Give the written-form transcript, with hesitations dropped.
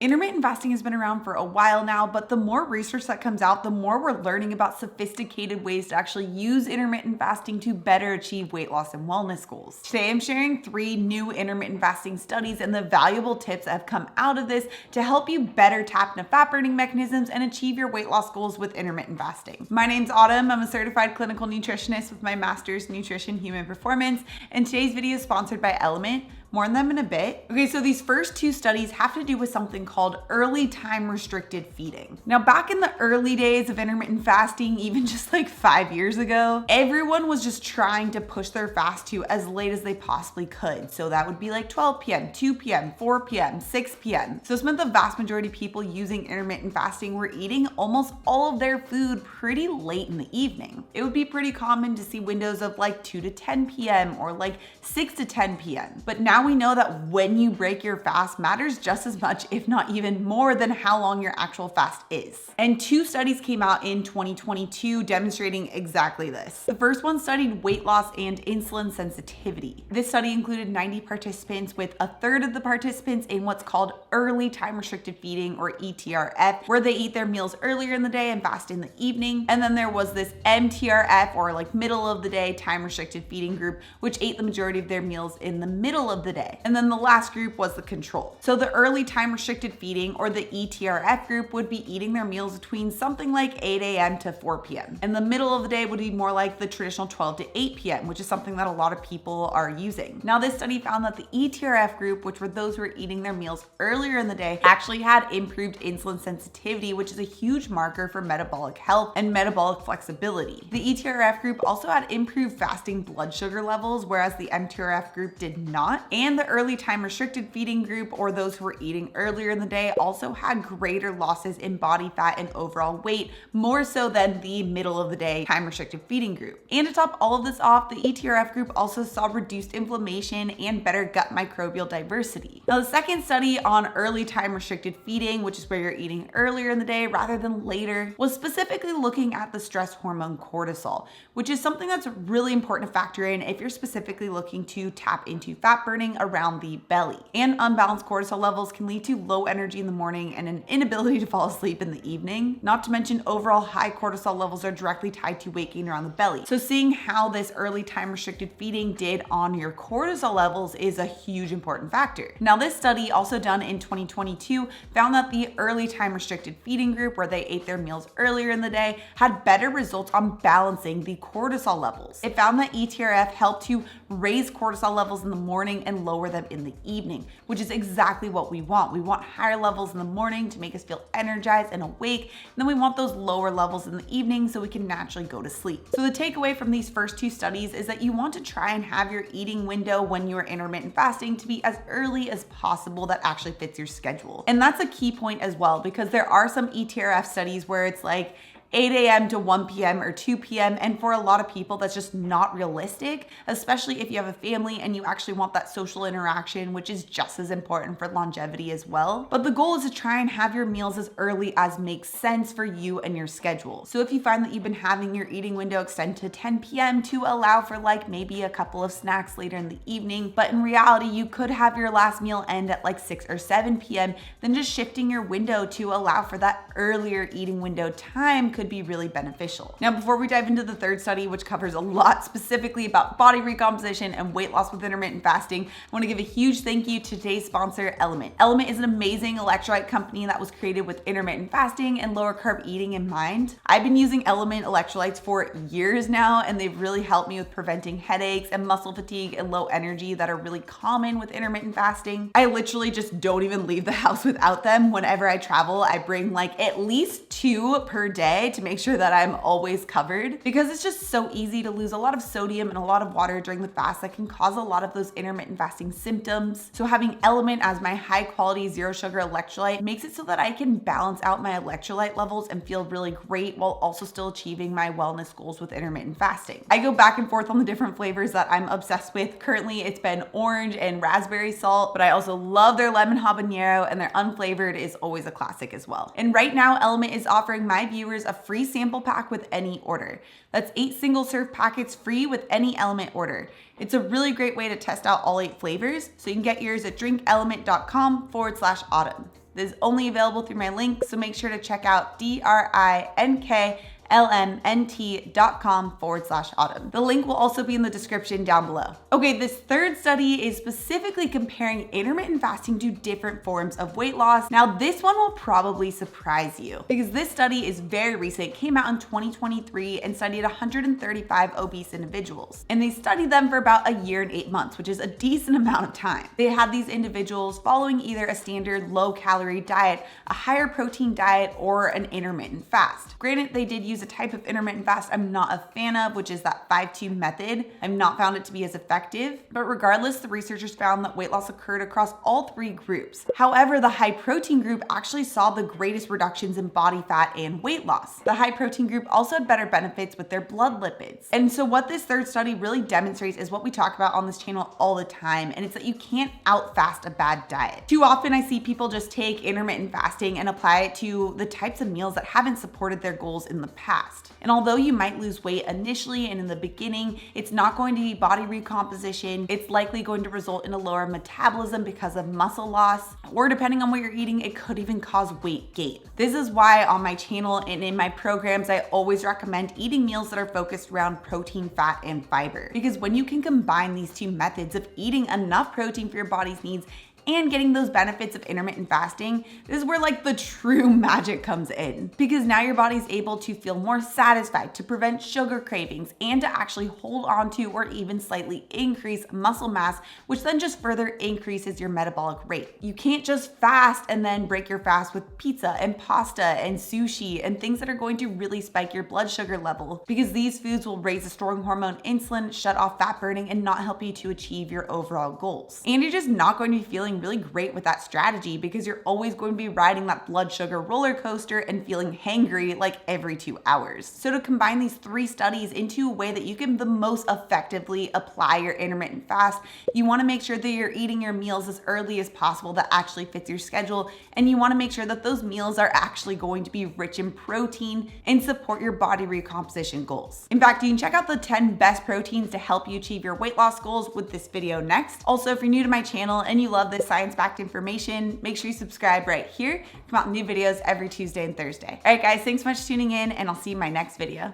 Intermittent fasting has been around for a while now, but the more research that comes out, the more we're learning about sophisticated ways to actually use intermittent fasting to better achieve weight loss and wellness goals. Today, I'm sharing 3 new intermittent fasting studies and the valuable tips that have come out of this to help you better tap into fat burning mechanisms and achieve your weight loss goals with intermittent fasting. My name's Autumn. I'm a certified clinical nutritionist with my master's in nutrition human performance, and today's video is sponsored by LMNT. More on them in a bit. Okay, so these first 2 studies have to do with something called early time restricted feeding. Now, back in the early days of intermittent fasting, even just like 5 years ago, everyone was just trying to push their fast to as late as they possibly could. So that would be like 12 p.m., 2 p.m., 4 p.m., 6 p.m. So this meant the vast majority of people using intermittent fasting were eating almost all of their food pretty late in the evening. It would be pretty common to see windows of like 2 to 10 p.m. or like 6 to 10 p.m. But now we know that when you break your fast matters just as much, if not even more, than how long your actual fast is. And 2 studies came out in 2022 demonstrating exactly this. The first one studied weight loss and insulin sensitivity. This study included 90 participants, with a third of the participants in what's called early time restricted feeding, or ETRF, where they eat their meals earlier in the day and fast in the evening. And then there was this MTRF, or like middle of the day time restricted feeding group, which ate the majority of their meals in the middle of the day. And then the last group was the control. So the early time restricted feeding, or the ETRF group, would be eating their meals between something like 8 a.m. to 4 p.m. And the middle of the day would be more like the traditional 12 to 8 p.m., which is something that a lot of people are using. Now, this study found that the ETRF group, which were those who were eating their meals earlier in the day, actually had improved insulin sensitivity, which is a huge marker for metabolic health and metabolic flexibility. The ETRF group also had improved fasting blood sugar levels, whereas the MTRF group did not. And the early time restricted feeding group, or those who were eating earlier in the day, also had greater losses in body fat and overall weight, more so than the middle of the day time restricted feeding group. And to top all of this off, the ETRF group also saw reduced inflammation and better gut microbial diversity. Now, the second study on early time restricted feeding, which is where you're eating earlier in the day rather than later, was specifically looking at the stress hormone cortisol, which is something that's really important to factor in if you're specifically looking to tap into fat burning around the belly. And unbalanced cortisol levels can lead to low energy in the morning and an inability to fall asleep in the evening. Not to mention, overall high cortisol levels are directly tied to weight gain around the belly. So seeing how this early time restricted feeding did on your cortisol levels is a huge important factor. Now, this study, also done in 2022, found that the early time restricted feeding group, where they ate their meals earlier in the day, had better results on balancing the cortisol levels. It found that ETRF helped to raise cortisol levels in the morning and lower them in the evening, which is exactly what we want. We want higher levels in the morning to make us feel energized and awake, and then we want those lower levels in the evening so we can naturally go to sleep. So the takeaway from these first 2 studies is that you want to try and have your eating window when you're intermittent fasting to be as early as possible that actually fits your schedule. And that's a key point as well, because there are some ETRF studies where it's like 8 a.m. to 1 p.m. or 2 p.m. And for a lot of people, that's just not realistic, especially if you have a family and you actually want that social interaction, which is just as important for longevity as well. But the goal is to try and have your meals as early as makes sense for you and your schedule. So if you find that you've been having your eating window extend to 10 p.m. to allow for like maybe a couple of snacks later in the evening, but in reality, you could have your last meal end at like 6 or 7 p.m., then just shifting your window to allow for that earlier eating window time could be really beneficial. Now, before we dive into the third study, which covers a lot specifically about body recomposition and weight loss with intermittent fasting, I want to give a huge thank you to today's sponsor, LMNT. LMNT is an amazing electrolyte company that was created with intermittent fasting and lower carb eating in mind. I've been using LMNT electrolytes for years now, and they've really helped me with preventing headaches and muscle fatigue and low energy that are really common with intermittent fasting. I literally just don't even leave the house without them. Whenever I travel, I bring like at least 2 per day to make sure that I'm always covered, because it's just so easy to lose a lot of sodium and a lot of water during the fast that can cause a lot of those intermittent fasting symptoms. So having LMNT as my high quality zero sugar electrolyte makes it so that I can balance out my electrolyte levels and feel really great while also still achieving my wellness goals with intermittent fasting. I go back and forth on the different flavors that I'm obsessed with. Currently, it's been orange and raspberry salt, but I also love their lemon habanero, and their unflavored is always a classic as well. And right now, LMNT is offering my viewers a free sample pack with any order. That's 8 single serve packets free with any LMNT order. It's a really great way to test out all 8 flavors, so you can get yours at drinklmnt.com/autumn. This is only available through my link, so make sure to check out DRINKLMNT.com/autumn. The link will also be in the description down below. Okay, this third study is specifically comparing intermittent fasting to different forms of weight loss. Now, this one will probably surprise you because this study is very recent. It came out in 2023 and studied 135 obese individuals. And they studied them for about a year and 8 months, which is a decent amount of time. They had these individuals following either a standard low-calorie diet, a higher protein diet, or an intermittent fast. Granted, they did use a type of intermittent fast I'm not a fan of, which is that 5-2 method. I've not found it to be as effective, but regardless, the researchers found that weight loss occurred across all 3 groups. However, the high protein group actually saw the greatest reductions in body fat and weight loss. The high protein group also had better benefits with their blood lipids. And so what this third study really demonstrates is what we talk about on this channel all the time, and it's that you can't out-fast a bad diet. Too often I see people just take intermittent fasting and apply it to the types of meals that haven't supported their goals in the past. And although you might lose weight initially and in the beginning, it's not going to be body recomposition. It's likely going to result in a lower metabolism because of muscle loss, or depending on what you're eating, it could even cause weight gain. This is why on my channel and in my programs, I always recommend eating meals that are focused around protein, fat, and fiber. Because when you can combine these 2 methods of eating enough protein for your body's needs and getting those benefits of intermittent fasting, this is where like the true magic comes in. Because now your body's able to feel more satisfied, to prevent sugar cravings, and to actually hold on to or even slightly increase muscle mass, which then just further increases your metabolic rate. You can't just fast and then break your fast with pizza and pasta and sushi and things that are going to really spike your blood sugar level, because these foods will raise the storing hormone insulin, shut off fat burning, and not help you to achieve your overall goals. And you're just not going to be feeling really great with that strategy because you're always going to be riding that blood sugar roller coaster and feeling hangry like every 2 hours. So to combine these 3 studies into a way that you can the most effectively apply your intermittent fast, you want to make sure that you're eating your meals as early as possible that actually fits your schedule, and you want to make sure that those meals are actually going to be rich in protein and support your body recomposition goals. In fact, you can check out the 10 best proteins to help you achieve your weight loss goals with this video next. Also, if you're new to my channel and you love this science-backed information, make sure you subscribe right here. Come out new videos every Tuesday and Thursday. All right, guys, thanks so much for tuning in, and I'll see you in my next video.